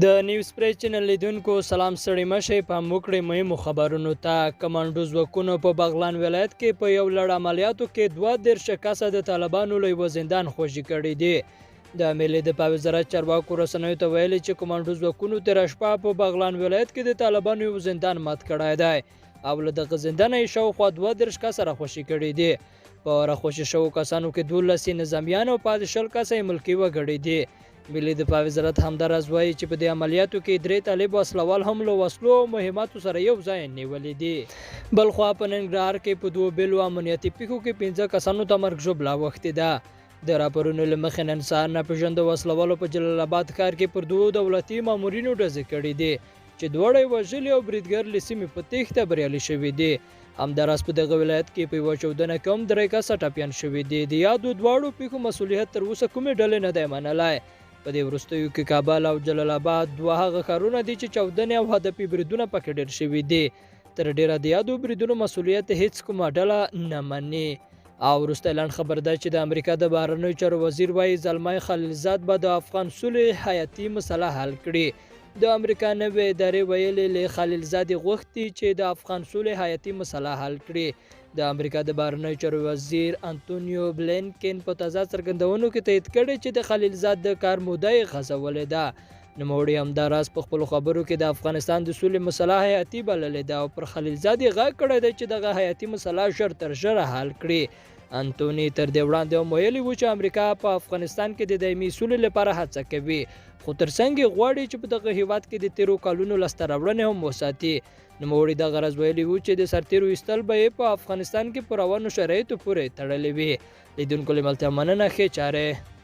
د نیوز پریس چینل لیدونکو سلام ستړي مشه په موکړې مهمو خبرونو ته کمانډو ځواکونو په بغلان ولایت کې په یو لړ عملیاتو کې 32 کسه د طالبانو له یوه زندان خوشي کړي دي. د ملي دفاع وزارت چارواکو رسنیو ته ویلي چې کمانډو ځواکونو تېره شپه په بغلان ولایت کې د طالبانو یو زندان مات کړی دی او له دغه زندانه یې شاوخوا 32 کسه راخوشي کړي دي. په راخوشي شوو کسانو کې 12 نظامیان او 15 کسه ملکي وګړي دي. ملي دفاع وزارت همداراز وایي چې په دې عملیاتو کې 3 طالب وسلوال هم له وسلو او مهماتو سره یو ځای نیولي دي. بلخوا په ننګرهار کې په 2 بیلو امنیتي پیښو کې 15 کسانو ته مرګ ژوبله اوښتې ده. د راپورونو له مخې نن سهار ناپېژانده وسلوالو په جلال آباد ښار کې پر 2 دولتي مامورینو ډزې کړي دي چې دواړه یې وژلي او بریدګر له سیمې په تېښته بریالي شوي دي. همداراز په دغه ولایت کې په یوه چاودنه کې هم 3 کسه ټپیان شوي دي. د یادو دواړو پیښو مسؤلیت تر اوسه کومې ډلې نه دی منلی. په دې وروستیو کې کابل او جلال آباد دوه هغه ښارونه دي چې چاودنې او هدفي بریدونه پکې ډېر شوي دي. تر ډېره د یادو بریدونو مسؤلیت هیڅ کومه ډله نه مني. او وروستی لاند خبر ده چې د امریکا د بهرنیو چارو وزیر وایي زلمی خلیلزاد به د افغان صلح حیاتي مسله حل کړي. د امریکا نوې ادارې ویلي له خلیلزاد غوښتي چې د افغان صلح حیاتي مسله حل کړي. د امریکا د بهرنیو چارو وزیر انتونیو بلینکن په تازه څرګندونو کې تایید کړی چې د خلیلزاد د کار موده یې غځولې ده. نوموړي همداراز په خپلو خبرو کې د افغانستان د صلح مسله حیاتي بللې ده او پر خلیلزاد یې غږ کړی دی چې دغه حیاتي مسله ژر تر ژره حل کړي. انتوني تر دې وړاندې هم ویلي و چې امریکا په افغانستان کې د دایمي سولې لپاره هڅه کوي خو ترڅنګ یې غواړي چې په دغه هیواد کې د تیرو کلونو لاسته راوړنې هم وساتي. نوموړي دغه راز ویلي و چې د سرتیرو ایستل به یې په افغانستان کې په روانو شرایطو پورې تړلې وي. لیدونکو له ملتیا مننه، ښې چارې.